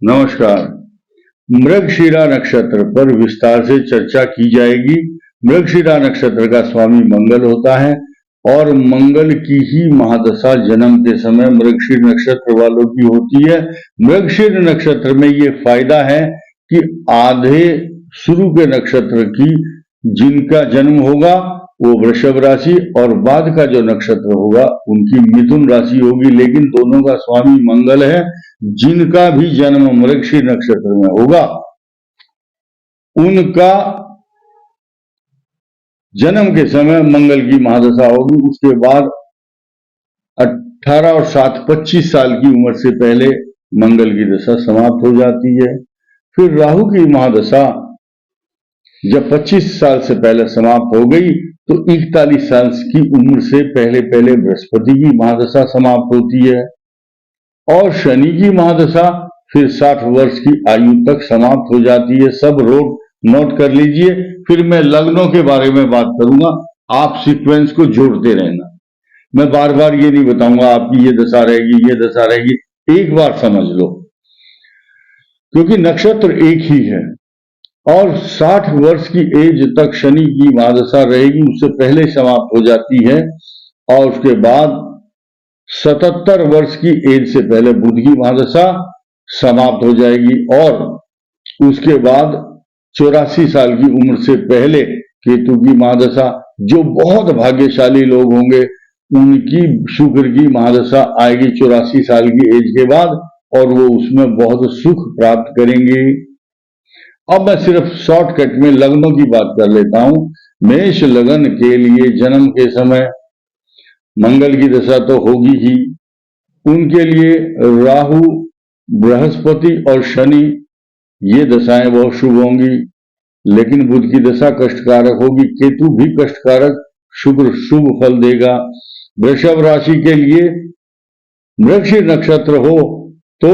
नमस्कार। मृगशिरा नक्षत्र पर विस्तार से चर्चा की जाएगी। मृगशिरा नक्षत्र का स्वामी मंगल होता है और मंगल की ही महादशा जन्म के समय मृगशीर नक्षत्र वालों की होती है। मृगशीर नक्षत्र में ये फायदा है कि आधे शुरू के नक्षत्र की जिनका जन्म होगा वो वृषभ राशि और बाद का जो नक्षत्र होगा उनकी मिथुन राशि होगी, लेकिन दोनों का स्वामी मंगल है। जिनका भी जन्म मृगशीर नक्षत्र में होगा उनका जन्म के समय मंगल की महादशा होगी। उसके बाद 18 और 7 25 साल की उम्र से पहले मंगल की दशा समाप्त हो जाती है। फिर राहु की महादशा जब 25 साल से पहले समाप्त हो गई तो 41 साल की उम्र से पहले पहले बृहस्पति की महादशा समाप्त होती है और शनि की महादशा फिर 60 वर्ष की आयु तक समाप्त हो जाती है। सब नोट कर लीजिए। फिर मैं लग्नों के बारे में बात करूंगा, आप सीक्वेंस को जोड़ते रहना। मैं बार बार ये नहीं बताऊंगा आपकी ये दशा रहेगी ये दशा रहेगी, एक बार समझ लो, क्योंकि नक्षत्र एक ही है और 60 वर्ष की एज तक शनि की महादशा रहेगी, उससे पहले समाप्त हो जाती है और उसके बाद 77 वर्ष की एज से पहले बुध की महादशा समाप्त हो जाएगी और उसके बाद 84 साल की उम्र से पहले केतु की महादशा। जो बहुत भाग्यशाली लोग होंगे उनकी शुक्र की महादशा आएगी 84 साल की एज के बाद और वो उसमें बहुत सुख प्राप्त करेंगे। अब मैं सिर्फ शॉर्टकट में लग्नों की बात कर लेता हूं। मेष लगन के लिए जन्म के समय मंगल की दशा तो होगी ही, उनके लिए राहु, बृहस्पति और शनि ये दशाएं बहुत शुभ होंगी, लेकिन बुध की दशा कष्टकारक होगी। केतु भी कष्टकारक, शुक्र शुभ फल देगा। वृषभ राशि के लिए मृगशीर नक्षत्र हो तो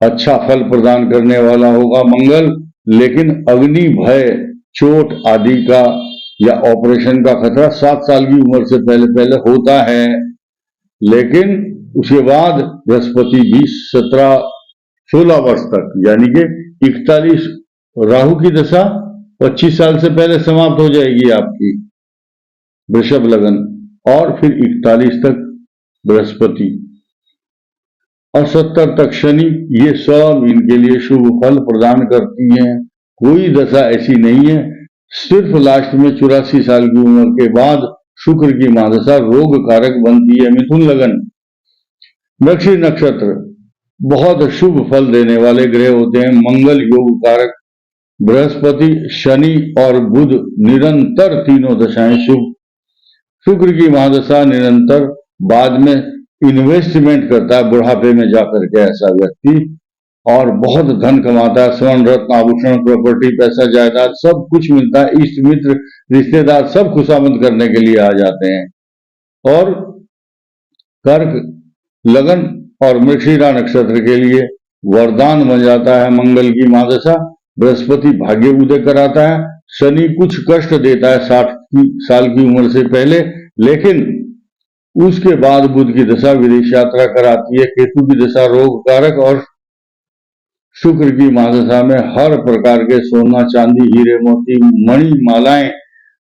अच्छा फल प्रदान करने वाला होगा मंगल, लेकिन अग्नि भय, चोट आदि का या ऑपरेशन का खतरा 7 साल की उम्र से पहले पहले होता है। लेकिन उसके बाद बृहस्पति भी 16 वर्ष तक यानी कि 41 राहु की दशा 25 साल से पहले समाप्त हो जाएगी आपकी वृषभ लगन, और फिर 41 तक बृहस्पति और 70 तक शनि, ये सब इनके लिए शुभ फल प्रदान करती हैं। कोई दशा ऐसी नहीं है। सिर्फ लास्ट में 84 साल की उम्र के बाद शुक्र की महादशा रोग कारक बनती है। मिथुन लगन, मृगशीर नक्षत्र बहुत शुभ फल देने वाले ग्रह होते हैं। मंगल योग कारक, बृहस्पति, शनि और बुध निरंतर तीनों दशाएं शुभ। शुक्र की महादशा निरंतर, बाद में इन्वेस्टमेंट करता है बुढ़ापे में जाकर के ऐसा व्यक्ति, और बहुत धन कमाता है। स्वर्ण रत्न आभूषण प्रॉपर्टी पैसा जायदाद सब कुछ मिलता है। इष्ट मित्र रिश्तेदार सब खुशामद करने के लिए आ जाते हैं। और कर्क लगन और मृगशिरा नक्षत्र के लिए वरदान बन जाता है मंगल की महादशा। बृहस्पति भाग्य उदय कराता है। शनि कुछ कष्ट देता है 60 साल की उम्र से पहले, लेकिन उसके बाद बुध की दशा विदेश यात्रा कराती है। केतु की दशा रोग कारक और शुक्र की महादशा में हर प्रकार के सोना चांदी हीरे मोती मणि मालाएं,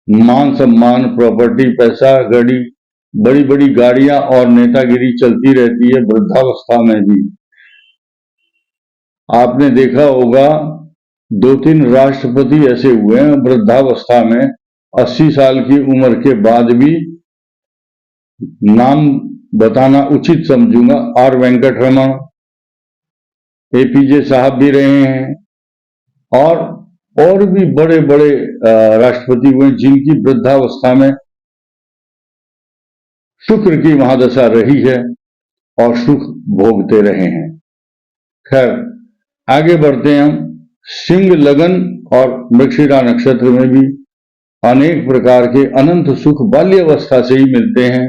मान सम्मान प्रॉपर्टी पैसा गाड़ी बड़ी बड़ी गाड़ियां और नेतागिरी चलती रहती है। वृद्धावस्था में भी आपने देखा होगा 2-3 राष्ट्रपति ऐसे हुए हैं वृद्धावस्था में, 80 साल की उम्र के बाद भी। नाम बताना उचित समझूंगा, आर वेंकट रमन, एपीजे साहब भी रहे हैं और भी बड़े बड़े राष्ट्रपति हुए जिनकी वृद्धावस्था में शुक्र की महादशा रही है और सुख भोगते रहे हैं। खैर आगे बढ़ते हैं हम। सिंह लगन और मृगशिरा नक्षत्र में भी अनेक प्रकार के अनंत सुख बाल्यावस्था से ही मिलते हैं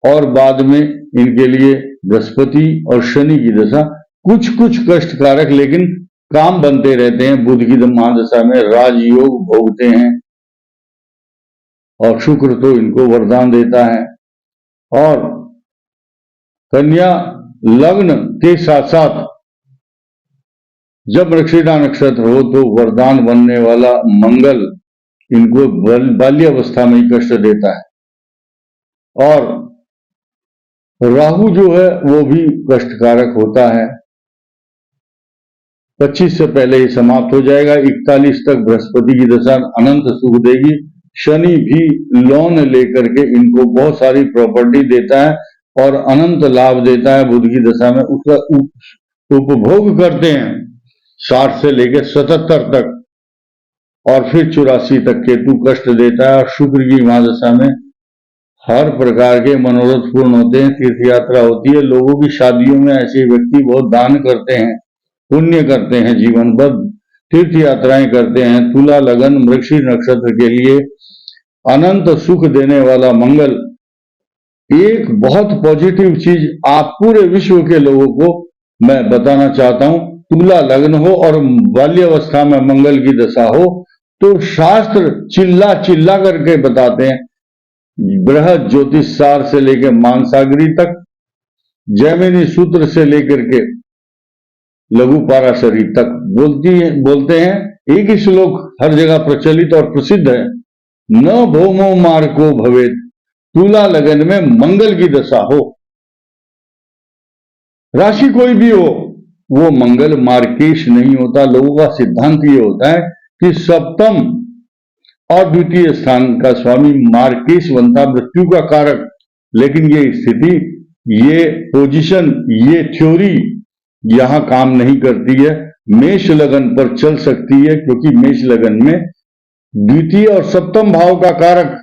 और बाद में इनके लिए बृहस्पति और शनि की दशा कुछ कुछ कष्टकारक लेकिन काम बनते रहते हैं। बुध की महादशा में राजयोग भोगते हैं और शुक्र तो इनको वरदान देता है। और कन्या लग्न के साथ साथ जब मृगशिरा नक्षत्र हो तो वरदान बनने वाला मंगल इनको बाल्यावस्था में ही कष्ट देता है, और राहु जो है वो भी कष्टकारक होता है। 25 से पहले ही समाप्त हो जाएगा। 41 तक बृहस्पति की दशा अनंत सुख देगी। शनि भी लोन लेकर के इनको बहुत सारी प्रॉपर्टी देता है और अनंत लाभ देता है। बुध की दशा में उसका उपभोग करते हैं 60 से लेकर 77 तक, और फिर 84 तक केतु कष्ट देता है। और शुक्र की महादशा में हर प्रकार के मनोरथ पूर्ण होते हैं, तीर्थ यात्रा होती है। लोगों की शादियों में ऐसे व्यक्ति बहुत दान करते हैं, पुण्य करते हैं, जीवन भर तीर्थ यात्राएं करते हैं। तुला लगन मृगशीर नक्षत्र के लिए अनंत सुख देने वाला मंगल एक बहुत पॉजिटिव चीज आप पूरे विश्व के लोगों को मैं बताना चाहता हूं। तुला लग्न हो और बाल्यावस्था में मंगल की दशा हो तो शास्त्र चिल्ला चिल्ला करके बताते हैं। बृहद ज्योतिष सार से लेकर मानसागरी तक, जैमिनी सूत्र से लेकर के लघु पाराशरी तक बोलते हैं। एक ही श्लोक हर जगह प्रचलित और प्रसिद्ध है, न भौमो मार्को भवेत, तुला लगन में मंगल की दशा हो, राशि कोई भी हो, वो मंगल मार्केश नहीं होता। लोगों का सिद्धांत ये होता है कि सप्तम और द्वितीय स्थान का स्वामी मार्केश बनता, मृत्यु का कारक। लेकिन ये स्थिति, ये पोजीशन, ये थ्योरी यहां काम नहीं करती है। मेष लगन पर चल सकती है, क्योंकि मेष लगन में द्वितीय और सप्तम भाव का कारक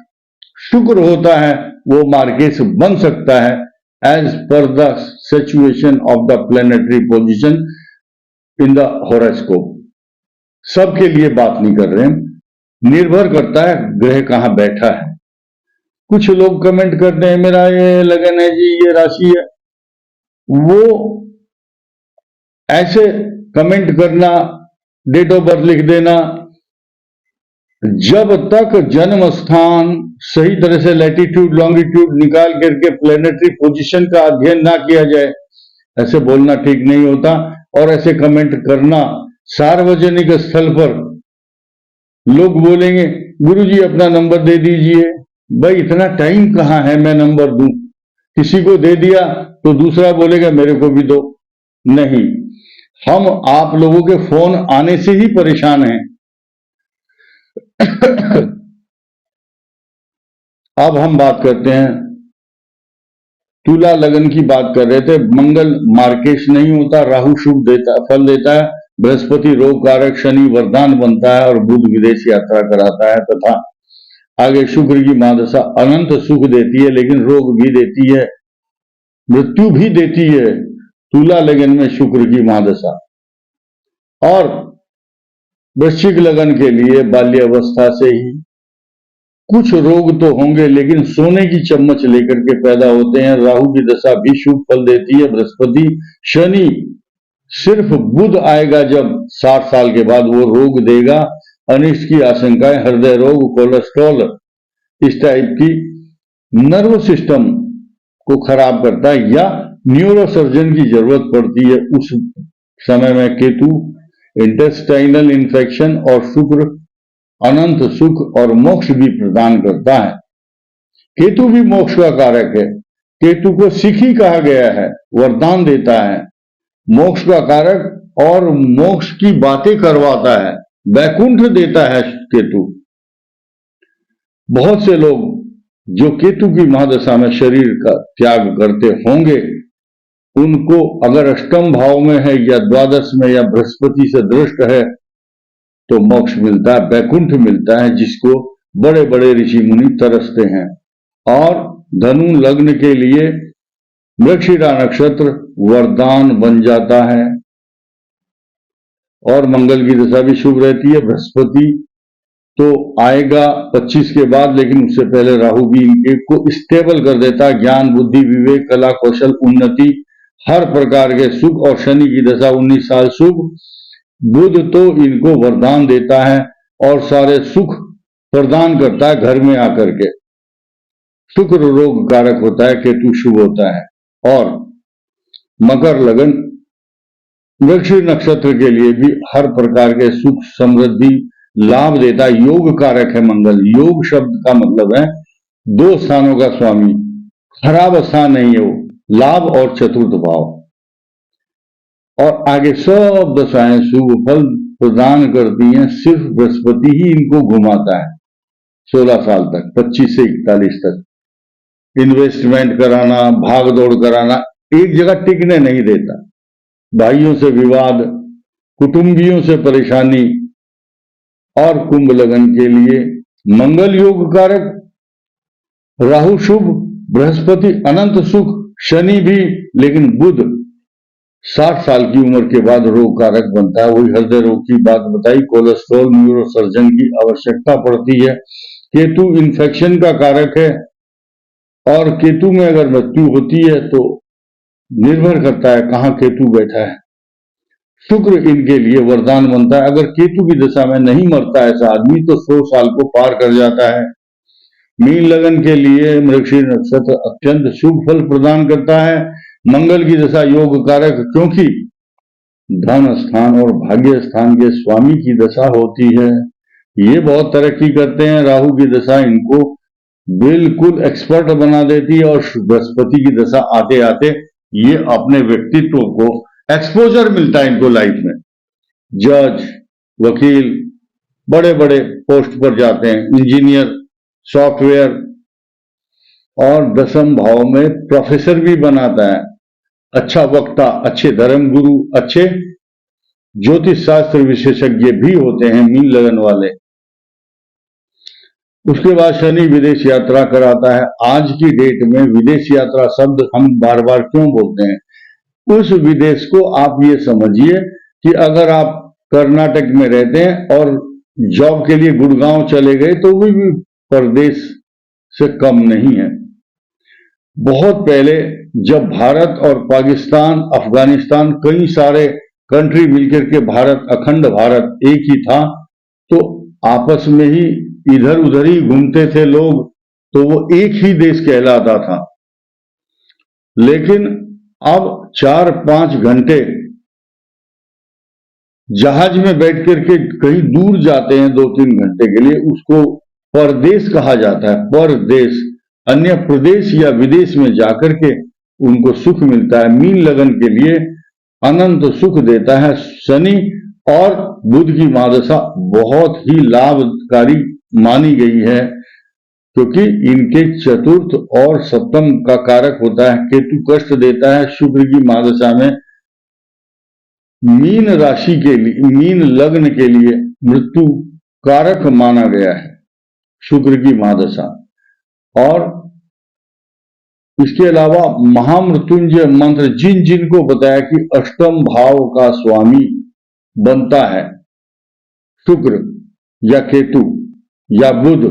शुक्र होता है, वो मार्केश बन सकता है as per the situation of the planetary position in the horoscope. सबके लिए बात नहीं कर रहे हैं, निर्भर करता है ग्रह कहां बैठा है। कुछ लोग कमेंट करते हैं मेरा ये लगन है जी, ये राशि है, वो ऐसे कमेंट करना, डेट ऑफ बर्थ लिख देना, जब तक जन्म स्थान सही तरह से लैटिट्यूड लॉन्गिट्यूड निकाल करके प्लैनेटरी पोजीशन का अध्ययन ना किया जाए, ऐसे बोलना ठीक नहीं होता। और ऐसे कमेंट करना सार्वजनिक स्थल पर, लोग बोलेंगे गुरुजी अपना नंबर दे दीजिए। भाई इतना टाइम कहां है मैं नंबर दूं? किसी को दे दिया तो दूसरा बोलेगा मेरे को भी दो। नहीं, हम आप लोगों के फोन आने से ही परेशान हैं। अब हम बात करते हैं, तुला लगन की बात कर रहे थे। मंगल मार्केश नहीं होता, राहु शुभ देता फल देता है, बृहस्पति रोग कारक, शनि वरदान बनता है और बुध विदेश यात्रा कराता है। तथा आगे शुक्र की महादशा अनंत सुख देती है, लेकिन रोग भी देती है, मृत्यु भी देती है। तुला लगन में शुक्र की महादशा। और वृश्चिक लगन के लिए बाल्यावस्था से ही कुछ रोग तो होंगे, लेकिन सोने की चम्मच लेकर के पैदा होते हैं। राहु की दशा भी शुभ फल देती है, बृहस्पति, शनि, सिर्फ बुध आएगा जब 60 साल के बाद, वो रोग देगा। अनिष्ट की आशंकाएं, हृदय रोग, कोलेस्ट्रॉल, इस टाइप की नर्व सिस्टम को खराब करता है, या न्यूरोसर्जन की जरूरत पड़ती है उस समय में। केतु इंटेस्टाइनल इन्फेक्शन और शुक्र अनंत सुख और मोक्ष भी प्रदान करता है। केतु भी मोक्ष का कारक है। केतु को सिखी कहा गया है, वरदान देता है, मोक्ष का कारक और मोक्ष की बातें करवाता है, वैकुंठ देता है केतु। बहुत से लोग जो केतु की महादशा में शरीर का त्याग करते होंगे, उनको अगर अष्टम भाव में है या द्वादश में या बृहस्पति से दृष्ट है तो मोक्ष मिलता है, वैकुंठ मिलता है, जिसको बड़े बड़े ऋषि मुनि तरसते हैं। और धनु लग्न के लिए मृगशिरा नक्षत्र वरदान बन जाता है, और मंगल की दशा भी शुभ रहती है। बृहस्पति तो आएगा 25 के बाद, लेकिन उससे पहले राहु भी इनके को स्टेबल कर देता है। ज्ञान, बुद्धि, विवेक, कला, कौशल, उन्नति, हर प्रकार के सुख। और शनि की दशा 19 साल शुभ। बुध तो इनको वरदान देता है और सारे सुख प्रदान करता है घर में आकर के। शुक्र रोग कारक होता है, केतु शुभ होता है। और मकर लगन मृगशीर नक्षत्र के लिए भी हर प्रकार के सुख समृद्धि लाभ देता है। योग कारक है मंगल। योग शब्द का मतलब है दो स्थानों का स्वामी। खराब स्थान नहीं है वो, लाभ और चतुर्थ भाव। और आगे सब दशाएं शुभ फल प्रदान करती हैं, सिर्फ बृहस्पति ही इनको घुमाता है 16 साल तक, 25 से 41 तक। इन्वेस्टमेंट कराना, भाग दौड़ कराना, एक जगह टिकने नहीं देता। भाइयों से विवाद, कुटुंबियों से परेशानी। और कुंभ लगन के लिए मंगल योग कारक, राहु शुभ, बृहस्पति अनंत सुख, शनि भी, लेकिन बुध 60 साल की उम्र के बाद रोग कारक बनता है। वही हृदय रोग की बात बताई, कोलेस्ट्रॉल, न्यूरोसर्जन की आवश्यकता पड़ती है। केतु इन्फेक्शन का कारक है, और केतु में अगर मृत्यु होती है तो निर्भर करता है कहां केतु बैठा है। शुक्र इनके लिए वरदान बनता है। अगर केतु की दशा में नहीं मरता ऐसा आदमी तो 100 साल को पार कर जाता है। मीन लगन के लिए मृगशीर नक्षत्र अत्यंत शुभ फल प्रदान करता है। मंगल की दशा योग कारक, क्योंकि धन स्थान और भाग्य स्थान के स्वामी की दशा होती है। ये बहुत तरक्की करते हैं। राहु की दशा इनको बिल्कुल एक्सपर्ट बना देती है, और बृहस्पति की दशा आते आते ये अपने व्यक्तित्व को एक्सपोजर मिलता है इनको लाइफ में। जज, वकील, बड़े बड़े पोस्ट पर जाते हैं, इंजीनियर, सॉफ्टवेयर, और दसम भाव में प्रोफेसर भी बनाता है। अच्छा वक्ता, अच्छे धर्म गुरु, अच्छे ज्योतिष शास्त्र विशेषज्ञ भी होते हैं मीन लगन वाले। उसके बाद शनि विदेश यात्रा कराता है। आज की डेट में विदेश यात्रा शब्द हम बार बार क्यों बोलते हैं? उस विदेश को आप ये समझिए कि अगर आप कर्नाटक में रहते हैं और जॉब के लिए गुड़गांव चले गए तो वो भी परदेश से कम नहीं है। बहुत पहले जब भारत और पाकिस्तान, अफगानिस्तान, कई सारे कंट्री मिलकर के भारत, अखंड भारत एक ही था, तो आपस में ही इधर उधर ही घूमते थे लोग, तो वो एक ही देश कहलाता था। लेकिन अब 4-5 घंटे जहाज में बैठ करके कहीं दूर जाते हैं 2-3 घंटे के लिए, उसको परदेश कहा जाता है। परदेश, अन्य प्रदेश या विदेश में जाकर के उनको सुख मिलता है। मीन लगन के लिए अनंत सुख देता है शनि, और बुध की महादशा बहुत ही लाभकारी मानी गई है, क्योंकि इनके चतुर्थ और सप्तम का कारक होता है। केतु कष्ट देता है। शुक्र की महादशा में मीन राशि के लिए, मीन लग्न के लिए मृत्यु कारक माना गया है शुक्र की महादशा। और इसके अलावा महामृत्युंजय मंत्र जिन जिनको बताया कि अष्टम भाव का स्वामी बनता है शुक्र या केतु या बुध,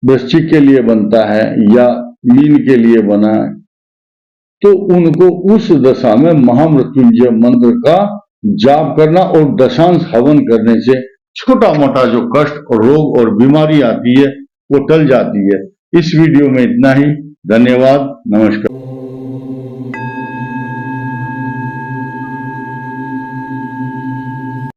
वृश्चिक के लिए बनता है या मीन के लिए बना है, तो उनको उस दशा में महामृत्युंजय मंत्र का जाप करना और दशांश हवन करने से छोटा मोटा जो कष्ट और रोग और बीमारी आती है वो टल जाती है। इस वीडियो में इतना ही। धन्यवाद, नमस्कार।